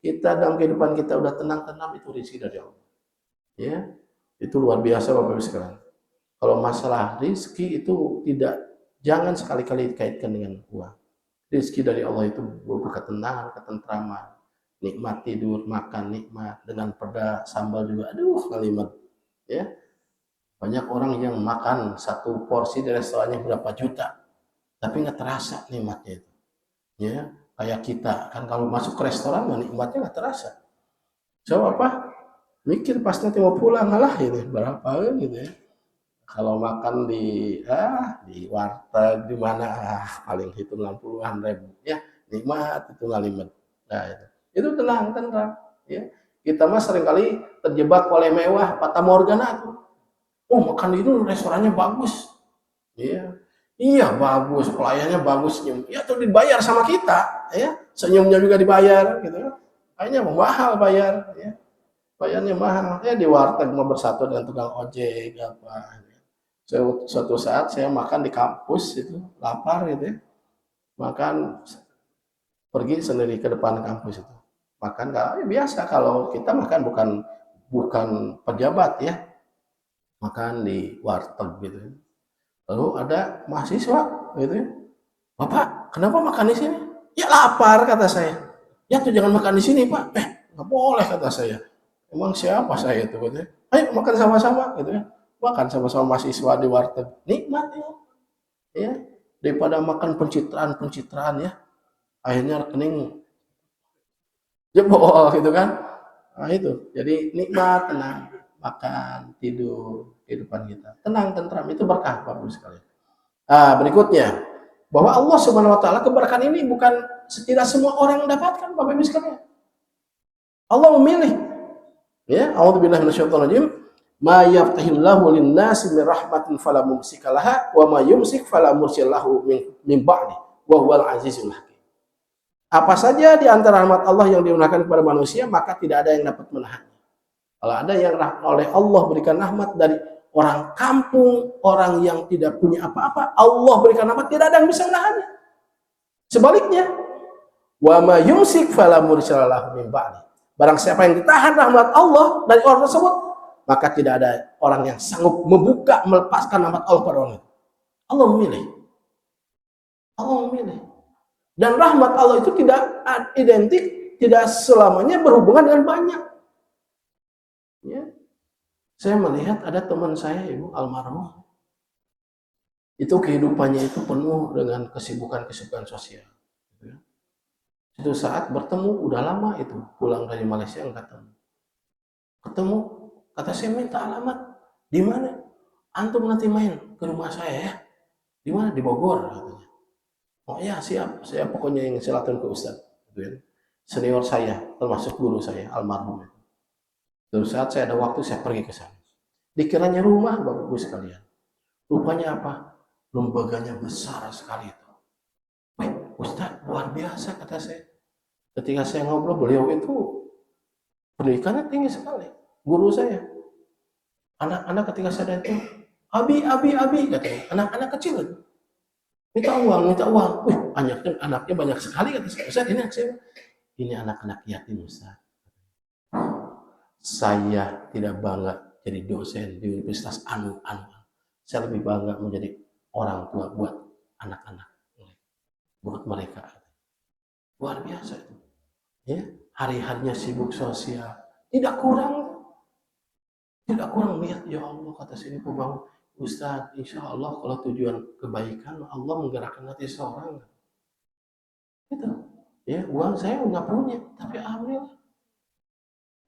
kita dalam kehidupan kita udah tenang-tenang, itu rezeki dari Allah. Ya, itu luar biasa Bapak Ibu sekalian. Kalau masalah rezeki itu jangan sekali-kali dikaitkan dengan uang. Rezeki dari Allah itu berupa ketenangan, ketentraman, nikmat tidur, makan nikmat dengan perda, sambal juga, aduh kalimat. Ya, banyak orang yang makan 1 porsi di restorannya berapa juta, tapi nggak terasa nikmatnya itu. Ya, kayak kita kan kalau masuk ke restoran nikmatnya nggak terasa. Coba apa? Mikir pas nanti mau pulang, ngalah ini berapa gitu ya. Kalau makan di warteg di mana paling hitungan puluhan ribu ya, nikmat itu ngalimet. Nah, itu tenang, ya. Kita mah seringkali terjebak oleh mewah, fata morgana tuh. Oh, makan itu restorannya bagus. Iya. Iya, bagus, pelayannya bagus, senyum. Ya, tuh dibayar sama kita, ya. Senyumnya juga dibayar gitu. Kayaknya mahal bayar, ya. Bayarnya mahal. Ya di warteg mau bersatu dengan tukang ojek apa. Suatu saat saya makan di kampus itu, lapar gitu ya. Makan pergi sendiri ke depan kampus itu. Makan biasa kalau kita makan bukan pejabat ya. Makan di warteg gitu. Lalu ada mahasiswa gitu ya. Bapak, kenapa makan di sini? Ya lapar kata saya. Ya tuh jangan makan di sini Pak. Nggak boleh kata saya. Emang siapa saya itu gitu ya. Ayo makan sama-sama gitu ya. Makan sama-sama mahasiswa di warteg. Nikmat ya. Ya. Daripada makan pencitraan ya. Akhirnya rekening jebol gitu kan. Nah itu. Jadi nikmat, tenang. Makan, tidur, kehidupan kita. Tenang, tentram. Itu berkah Bapak Ibu sekalian. Nah, berikutnya. Bahwa Allah Subhanahu wa taala keberkahan ini bukan tidak semua orang mendapatkan Bapak Ibu sekalian. Allah memilih. Ya, a'udzubillahi minasyaitonir rajim. Ma yaftahillahu lin-nasi min rahmatin fala mumsika laha wa ma yumsik fala mursilahu min ba'di wa huwal azizul hakim. Apa saja di antara rahmat Allah yang diurahkan kepada manusia, maka tidak ada yang dapat menahannya. Kalau ada yang oleh Allah berikan rahmat dari orang kampung, orang yang tidak punya apa-apa, Allah berikan rahmat, tidak ada yang bisa menahannya. Sebaliknya, wa ma yumsik fala mursilahu min ba'di. Barang siapa yang ditahan rahmat Allah dari orang tersebut, maka tidak ada orang yang sanggup membuka, melepaskan rahmat Allah pada orang itu. Allah memilih. Allah memilih. Dan rahmat Allah itu tidak identik, tidak selamanya berhubungan dengan banyak. Ya. Saya melihat ada teman saya, Ibu, almarhum. Itu kehidupannya itu penuh dengan kesibukan sosial. Suatu saat bertemu, udah lama itu, pulang dari Malaysia nggak ketemu. Kata saya minta alamat, di mana? Antum nanti main ke rumah saya ya. Di mana? Di Bogor katanya. Oh ya siap, saya pokoknya yang silaturahmi ke Ustadz. Senior saya, termasuk guru saya, almarhum. Suatu saat saya ada waktu, saya pergi ke sana. Dikiranya rumah Bapak Ibu sekalian. Rupanya apa? Lembaganya besar sekali itu. Ustadz luar biasa kata saya. Ketika saya ngobrol, beliau itu pendidikannya tinggi sekali. Guru saya. Anak-anak ketika saya itu Abi, katanya. Anak-anak kecil itu. Minta uang. Anaknya banyak sekali, kata saya. Ustaz, ini anak saya. Ini anak-anak yatim, Ustaz. Saya tidak bangga jadi dosen di Universitas anu. Saya lebih bangga menjadi orang tua buat anak-anak, buat mereka. Luar biasa itu. Ya, hari-harinya sibuk sosial, tidak kurang lihat, ya Allah, kata sini pembangun Ustaz, insya Allah kalau tujuan kebaikan Allah menggerakkan hati seorang. Gitu. Ya, uang saya nggak punya, tapi alhamdulillah.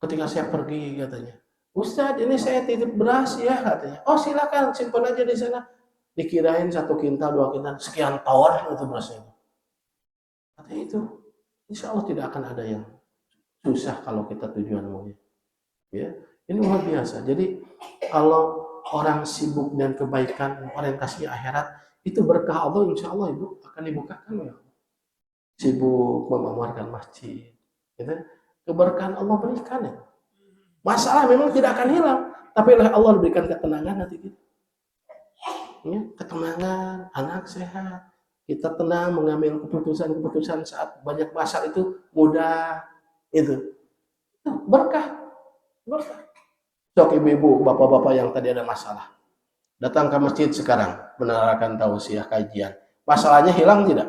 Ketika saya pergi, katanya, Ustaz, ini saya titip beras ya, katanya. Oh, silakan simpan aja di sana. Dikirain 1 kintal, 2 kintal, sekian ton itu berasnya. Katanya itu, insya Allah tidak akan ada yang susah kalau kita tujuan mulia. Ya, ini luar biasa. Jadi kalau orang sibuk dan kebaikan, orientasinya akhirat, itu berkah Allah, insya Allah Ibu akan dibukakan ya. Sibuk mengamalkan masjid, gitu. Keberkahan Allah berikan ya. Masalah memang tidak akan hilang, tapi oleh Allah berikan ketenangan hati kita. Ya, ketenangan, anak sehat, kita tenang mengambil keputusan saat banyak masalah itu mudah, itu berkah. Sok ibu-ibu, bapak-bapak yang tadi ada masalah, datang ke masjid sekarang mendengarkan tausiah kajian, masalahnya hilang tidak?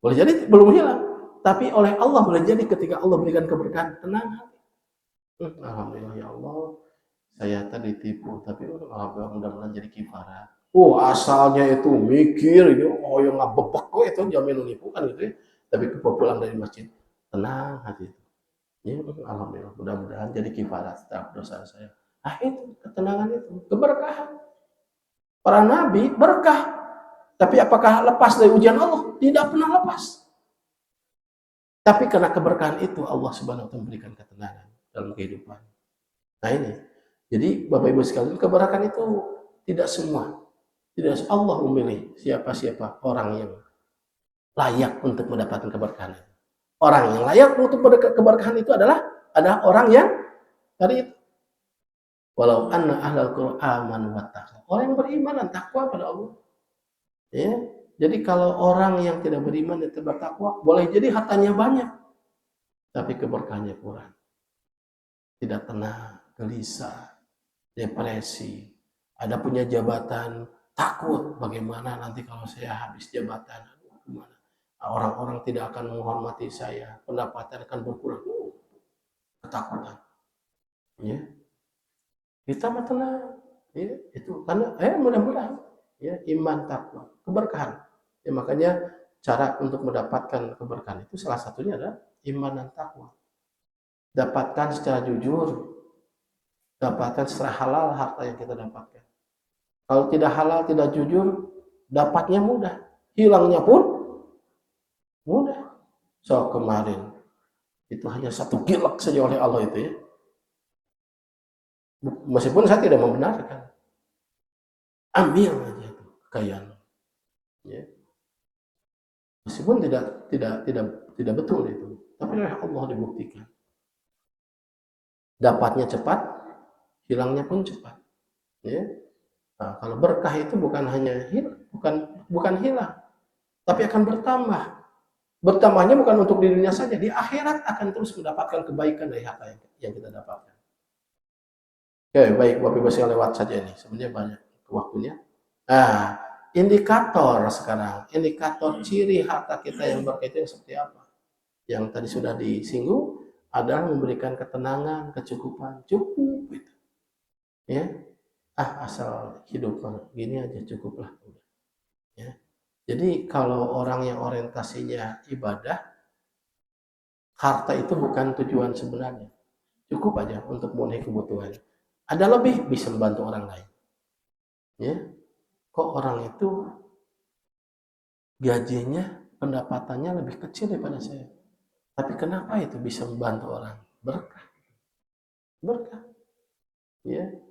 Boleh jadi belum hilang, tapi oleh Allah boleh jadi ketika Allah berikan keberkahan, tenang hati. Alhamdulillah ya Allah, saya tadi tipu, tapi alhamdulillah mudah-mudahan jadi kifarat. Asalnya itu mikir, yang ngabebek itu jamin nipu kan gitu ya. Tapi pulang dari masjid, tenang hati. Ya, alhamdulillah, mudah-mudahan jadi kifarat setiap dosa saya. Itu ketenangan itu, keberkahan. Para nabi berkah, tapi apakah lepas dari ujian Allah? Tidak pernah lepas. Tapi karena keberkahan itu Allah Subhanahu wa taala memberikan ketenangan dalam kehidupan. Nah ini, jadi Bapak Ibu sekalian, keberkahan itu tidak semua. Tidak Allah memilih siapa-siapa orang yang layak untuk mendapatkan keberkahan. Orang yang layak untuk keberkahan itu adalah orang yang tadi itu. Walau anna ahlal Qur'an amanu wattaqau. Orang yang beriman dan takwa pada Allah. Ya. Jadi kalau orang yang tidak beriman dan tidak bertakwa, boleh jadi hartanya banyak, tapi keberkahannya kurang. Tidak tenang, gelisah, depresi. Ada punya jabatan, takut bagaimana nanti kalau saya habis jabatan, gimana? Orang-orang tidak akan menghormati saya, pendapatan akan berkurang. Ketakutan. Ya. Kita mah tenang. Ya, itu karena mudah-mudahan ya iman takwa, keberkahan. Ya, makanya cara untuk mendapatkan keberkahan itu salah satunya adalah iman dan takwa. Dapatkan secara jujur, dapatkan secara halal harta yang kita dapatkan. Kalau tidak halal, tidak jujur, dapatnya mudah, hilangnya pun mudah. So kemarin itu hanya 1 gilak saja oleh Allah itu ya. Meskipun saya tidak membenarkan, ambil aja itu kekayaan. Ya. Meskipun tidak betul itu, tapi oleh Allah dibuktikan. Dapatnya cepat, hilangnya pun cepat. Ya. Nah, kalau berkah itu bukan hanya bukan hilang, tapi akan bertambah. Bertambahnya bukan untuk dirinya saja, di akhirat akan terus mendapatkan kebaikan dari harta yang kita dapatkan. Oke, baik, Bapak Ibu sekalian, lewat saja ini. Sebenarnya banyak waktunya. Nah, indikator sekarang, indikator ciri harta kita yang berkaitan seperti apa? Yang tadi sudah disinggung adalah memberikan ketenangan, kecukupan, cukup gitu. Ya. Asal hidup gini aja cukuplah. Ya. Jadi kalau orang yang orientasinya ibadah, harta itu bukan tujuan sebenarnya. Cukup aja untuk memenuhi kebutuhan. Ada lebih bisa membantu orang lain. Ya. Kok orang itu gajinya, pendapatannya lebih kecil daripada saya. Tapi kenapa itu bisa membantu orang? Berkah. Berkah. Ya.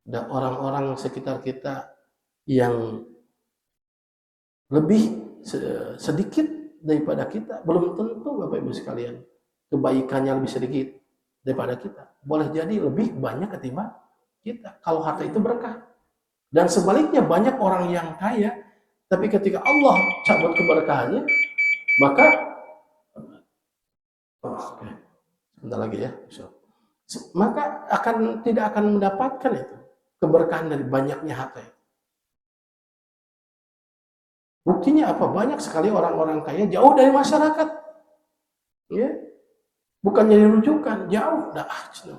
Dan orang-orang sekitar kita yang lebih sedikit daripada kita, belum tentu Bapak Ibu sekalian kebaikannya lebih sedikit daripada kita. Boleh jadi lebih banyak ketimbang kita kalau harta itu berkah. Dan sebaliknya banyak orang yang kaya, tapi ketika Allah cabut keberkahannya, maka oke, sebentar lagi ya, maka tidak akan mendapatkan itu keberkahan dari banyaknya harta itu. Buktinya apa? Banyak sekali orang-orang kaya jauh dari masyarakat, ya, bukan jadi rujukan, jauh.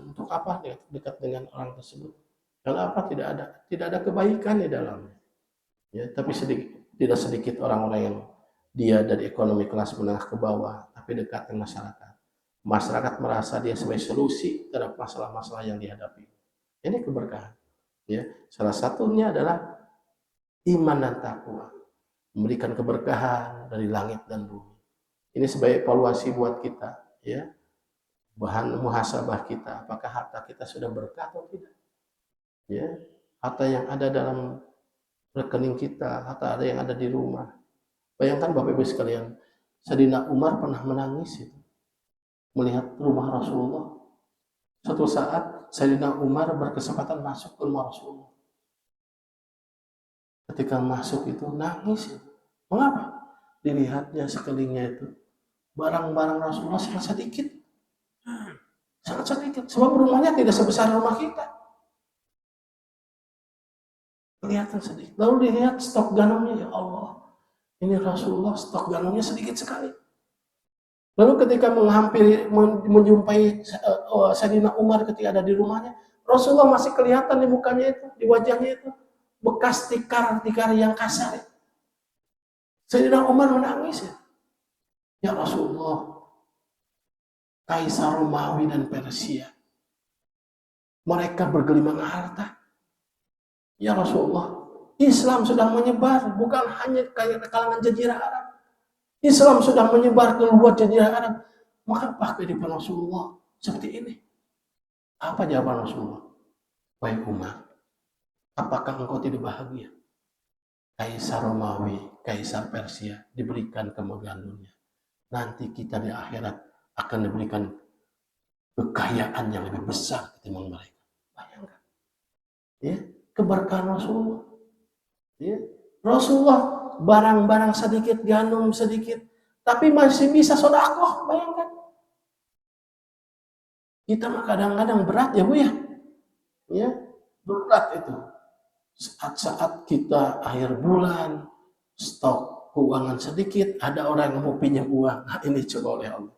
Untuk apa dekat dengan orang tersebut? Karena apa? Tidak ada kebaikan di dalamnya. Ya, tapi tidak sedikit orang-orang yang dia dari ekonomi kelas menengah ke bawah, tapi dekat dengan masyarakat. Masyarakat merasa dia sebagai solusi terhadap masalah-masalah yang dihadapi. Ini keberkahan. Ya, salah satunya adalah iman dan takwa, memberikan keberkahan dari langit dan bumi. Ini sebagai evaluasi buat kita, ya, bahan muhasabah kita, apakah harta kita sudah berkah atau tidak. Ya, harta yang ada dalam rekening kita, harta ada yang ada di rumah. Bayangkan Bapak Ibu sekalian, Sayyidina Umar pernah menangis itu, melihat rumah Rasulullah. Suatu saat Sayyidina Umar berkesempatan masuk ke rumah Rasulullah. Ketika masuk itu nangis itu. Mengapa? Dilihatnya sekelilingnya itu barang-barang Rasulullah sangat sedikit. Sangat sedikit. Sebab rumahnya tidak sebesar rumah kita. Kelihatan sedikit. Lalu dilihat stok gandumnya, ya Allah. Ini Rasulullah stok gandumnya sedikit sekali. Lalu ketika menjumpai Sayyidina Umar ketika ada di rumahnya, Rasulullah masih kelihatan di mukanya itu, di wajahnya itu, bekas tikar yang kasar. Sayyidina Umar menangis. Ya Rasulullah, Kaisar Romawi dan Persia, mereka bergelimang harta. Ya Rasulullah, Islam sudah menyebar, bukan hanya kalangan Jazirah Arab. Islam sudah menyebar ke luar Jazirah Arab. Maka apa kehidupan Rasulullah seperti ini? Apa jawaban Rasulullah? Wahai Umar, apakah engkau tidak bahagia? Kaisar Romawi, Kaisar Persia diberikan kemegahan dunia. Nanti kita di akhirat akan diberikan kekayaan yang lebih besar ketimbang mereka. Bayangkan, ya, keberkahan Rasulullah. Ya, Rasulullah barang-barang sedikit, gandum sedikit, tapi masih bisa sedekah. Bayangkan. Kita mah kadang-kadang berat ya Bu ya. Ya, berat itu. Saat-saat kita akhir bulan, stok keuangan sedikit, ada orang yang mau pinjam uang. Nah, ini coba oleh Allah.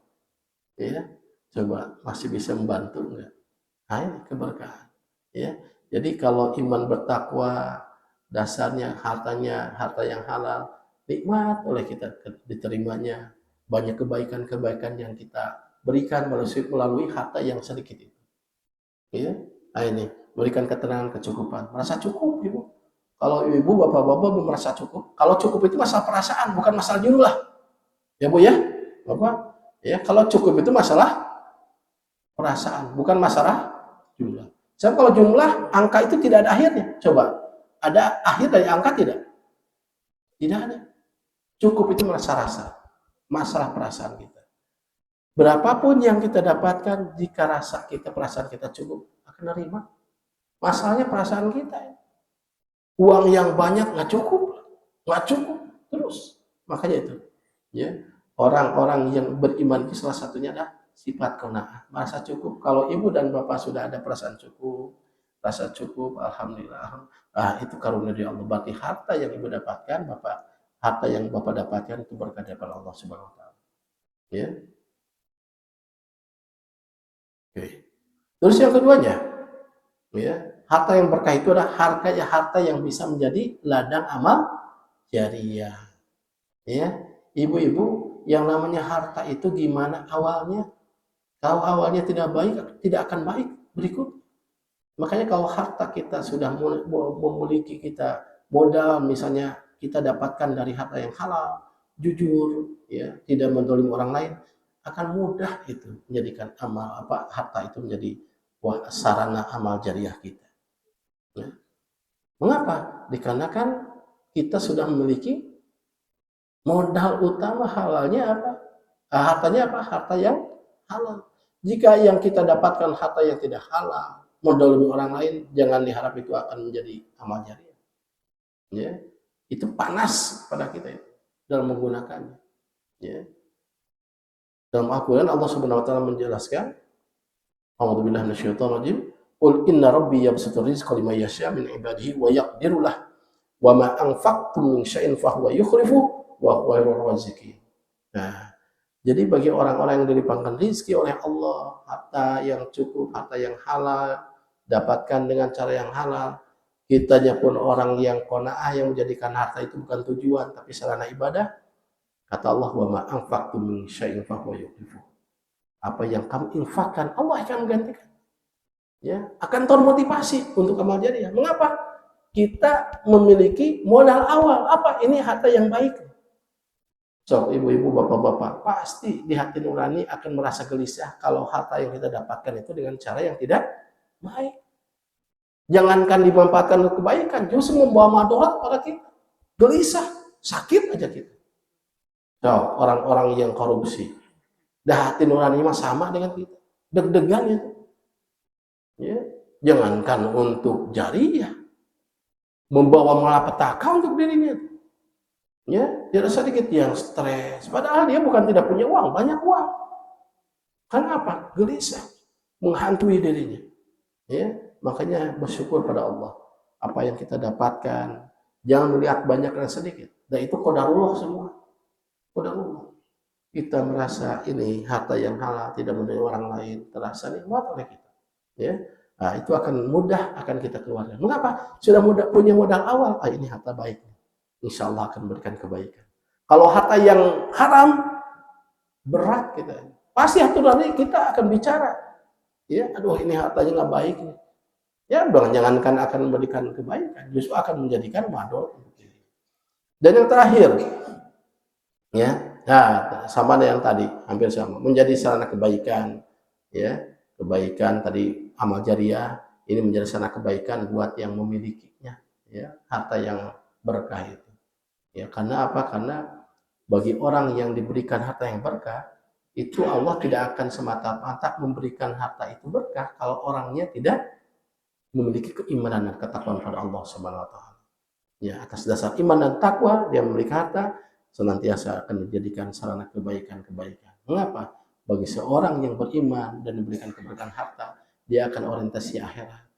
Ya, coba masih bisa membantu enggak? Nah, ini keberkahan. Ya, jadi kalau iman bertakwa, dasarnya harta yang halal, nikmat oleh kita diterimanya, banyak kebaikan-kebaikan yang kita berikan melalui harta yang sedikit itu. Ya, nah ini berikan ketenangan, kecukupan, merasa cukup Ibu. Kalau Ibu bapak-bapak merasa cukup, kalau cukup itu masalah perasaan, bukan masalah jumlah. Ya Bu ya, Bapak. Ya, kalau cukup itu masalah perasaan, bukan masalah jumlah. Sebab kalau jumlah angka itu tidak ada akhirnya. Coba, ada akhir dari angka tidak? Tidak ada. Cukup itu masalah perasaan kita. Berapapun yang kita dapatkan, jika perasaan kita cukup, akan menerima. Masalahnya perasaan kita. Uang yang banyak nggak cukup terus. Makanya itu, ya, orang-orang yang beriman itu salah satunya adalah sifat qanaah, merasa cukup. Kalau Ibu dan Bapak sudah ada perasaan cukup, rasa cukup, alhamdulillah. Itu karunia dari Allah. Berarti harta yang Ibu dapatkan, harta yang Bapak dapatkan itu berkah dari Allah Subhanahu wa taala. Ya. Oke. Terus yang keduanya, ya, harta yang berkah itu adalah harta yang bisa menjadi ladang amal jariah. Ya, ibu-ibu, yang namanya harta itu gimana awalnya? Kalau awalnya tidak baik, tidak akan baik berikut. Makanya kalau harta kita sudah memiliki kita modal, misalnya kita dapatkan dari harta yang halal, jujur, ya, tidak mendolimi orang lain, akan mudah itu menjadikan harta itu menjadi sarana amal jariah kita. Ya. Mengapa? Dikarenakan kita sudah memiliki modal utama halalnya apa? Hartanya apa? Harta yang halal. Jika yang kita dapatkan harta yang tidak halal, mendolimi orang lain, jangan diharap itu akan menjadi amal jariah. Ya, itu panas pada kita itu dalam menggunakannya. Ya. Dalam Al-Quran Allah Subhanahu wa taala menjelaskan, A'udzubillahi minasyaitonir rajim, "Qul inna rabbi yabsutur rizqa liman yasha' min ibadihi wa yaqdiru lah, wa ma anfaqtum min syai'in fahuwa yukhlifu wa huwa khairur raziqin." Nah, jadi bagi orang-orang yang dilipangkan rezeki oleh Allah, harta yang cukup, harta yang halal, dapatkan dengan cara yang halal. Kitanya pun orang yang qanaah, yang menjadikan harta itu bukan tujuan tapi sarana ibadah. Kata Allah, wa ma anfaqtum min syai'in fahuwa yukhlifu. Apa yang kamu infakkan, Allah akan menggantikan. Ya, akan termotivasi untuk amal jariah. Mengapa? Kita memiliki modal awal. Apa? Ini harta yang baik. So, ibu-ibu, bapak-bapak, pasti di hati nurani akan merasa gelisah kalau harta yang kita dapatkan itu dengan cara yang tidak baik. Jangankan dimanfaatkan untuk kebaikan, justru membawa madarat pada kita. Gelisah, sakit aja kita. So, orang-orang yang korupsi, dah hati nurani mah sama dengan kita. Deg-degan itu. Ya, jangankan untuk jariah, membawa malapetaka untuk dirinya. Ya, tidak sedikit yang stres. Padahal dia bukan tidak punya uang, banyak uang. Karena apa? Gelisah, menghantui dirinya. Ya, makanya bersyukur pada Allah. Apa yang kita dapatkan, jangan melihat banyak dan sedikit. Dan itu qadarullah semua. Qadarullah. Kita merasa ini harta yang halal, tidak menilai orang lain, terasa nikmat oleh kita. Ya, nah, itu akan mudah akan kita keluarkan. Mengapa? Sudah mudah punya modal awal. Ini harta baik. Insya Allah akan memberikan kebaikan. Kalau harta yang haram, berat kita. Pasti hati kita akan bicara. Ya, aduh ini hartanya nggak baik. Ya, jangankan akan memberikan kebaikan, justru akan menjadikan madarat. Dan yang terakhir, ya, nah, sama dengan yang tadi, hampir sama. Menjadi sarana kebaikan, ya, kebaikan tadi amal jariah, ini menjadi sarana kebaikan buat yang memilikinya, ya, harta yang berkah itu. Ya, karena apa? Karena bagi orang yang diberikan harta yang berkah, itu Allah tidak akan semata-mata memberikan harta itu berkah kalau orangnya tidak memiliki keimanan dan ketakwaan pada Allah Subhanahu wa taala. Ya, atas dasar iman dan takwa dia memiliki harta, senantiasa akan dijadikan sarana kebaikan-kebaikan. Mengapa? Bagi seorang yang beriman dan diberikan keberkahan harta, dia akan orientasi akhirat.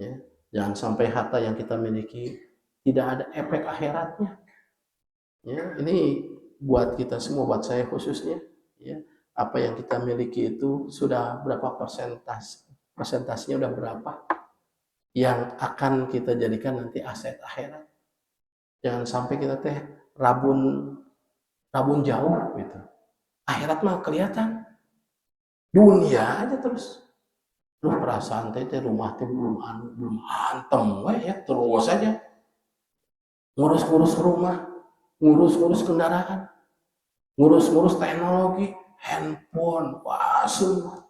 Ya, jangan sampai harta yang kita miliki tidak ada efek akhiratnya. Ya, ini buat kita semua, buat saya khususnya. Ya, apa yang kita miliki itu sudah berapa persentasenya udah berapa yang akan kita jadikan nanti aset akhirat. Jangan sampai kita rabun jauh gitu. Akhirat mah kelihatan, dunia aja terus. Perasaan rumah belum hantem, ya terus aja ngurus-ngurus rumah, ngurus-ngurus kendaraan, ngurus-ngurus teknologi, handphone, wah semua.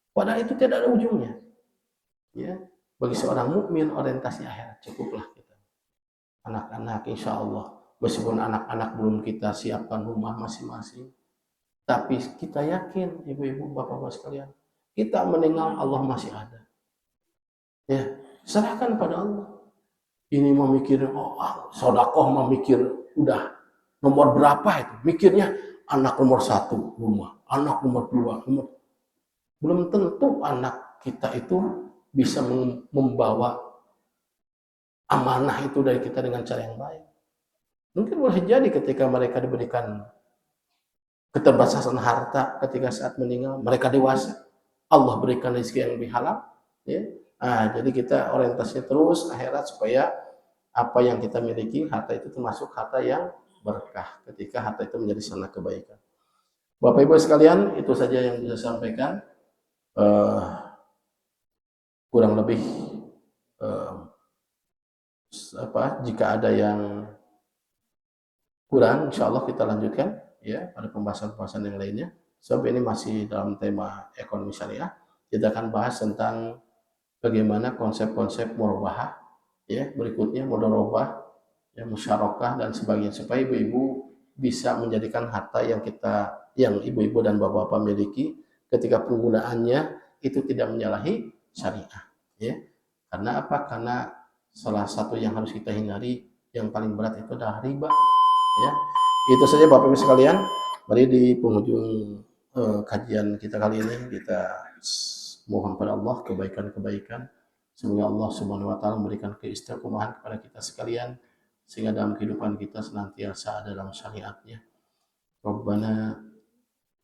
Padahal itu tidak ada ujungnya. Ya, bagi seorang mukmin orientasi akhirat cukuplah kita. Anak-anak insya Allah, meskipun anak-anak belum kita siapkan rumah masing-masing, tapi kita yakin ibu-ibu, bapak-bapak sekalian, kita meninggal Allah masih ada. Ya, serahkan pada Allah. Ini memikir, sodakoh memikir udah nomor berapa itu? Mikirnya anak nomor 1 rumah, anak nomor 2 rumah. Belum tentu anak kita itu bisa membawa amanah itu dari kita dengan cara yang baik. Mungkin boleh jadi ketika mereka diberikan keterbatasan harta ketika saat meninggal, mereka dewasa, Allah berikan rezeki yang lebih halal. Ya. Nah, jadi kita orientasinya terus akhirat supaya apa yang kita miliki, harta itu termasuk harta yang berkah ketika harta itu menjadi sarana kebaikan. Bapak Ibu sekalian, itu saja yang bisa saya sampaikan. Kurang lebih jika ada yang kurang, insya Allah kita lanjutkan ya pada pembahasan-pembahasan yang lainnya. Sebab ini masih dalam tema ekonomi syariah, kita akan bahas tentang bagaimana konsep-konsep murabahah, ya berikutnya mudharabah, ya musyarakah dan sebagainya, supaya ibu-ibu bisa menjadikan harta yang ibu-ibu dan bapak-bapak miliki ketika penggunaannya itu tidak menyalahi syariah, ya. Karena apa? Karena salah satu yang harus kita hindari yang paling berat itu adalah riba, ya. Itu saja Bapak Ibu sekalian. Mari di penghujung kajian kita kali ini kita mohon pada Allah kebaikan-kebaikan. Semoga Allah Subhanahu wa taala memberikan keistiqomahan kepada kita sekalian sehingga dalam kehidupan kita senantiasa ada dalam syariatnya. Rabbana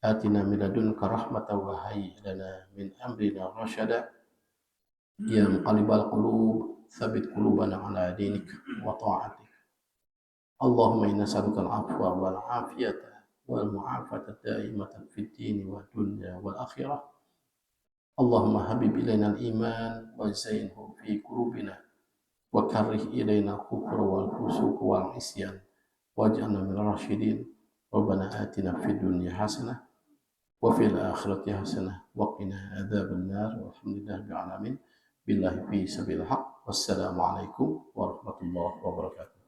atina min ladunka rahmatan wa hayyi lana min amrina rasyada. Ya muqallibal qulub tsabbit qulubana ala dinik wa ta'atik. Allahumma inna nas'aluka al-'afwa wal 'afiyata wal mu'afata daimatan fid din wa dunya wal akhirah. Allahumma habib ilaina al-iman wa zayyinhu fi qulubina wa karrih ilaina al-kufra wal fusuq wal isyan waj'alna minal rasyidin. Rabbana atina fid dunya hasanah wa fil akhirati hasanah wa qina adzaban nar. Walhamdulillahi rabbil alamin. Billahi fi sabil haq. Wassalamu alaikum warahmatullahi wabarakatuh.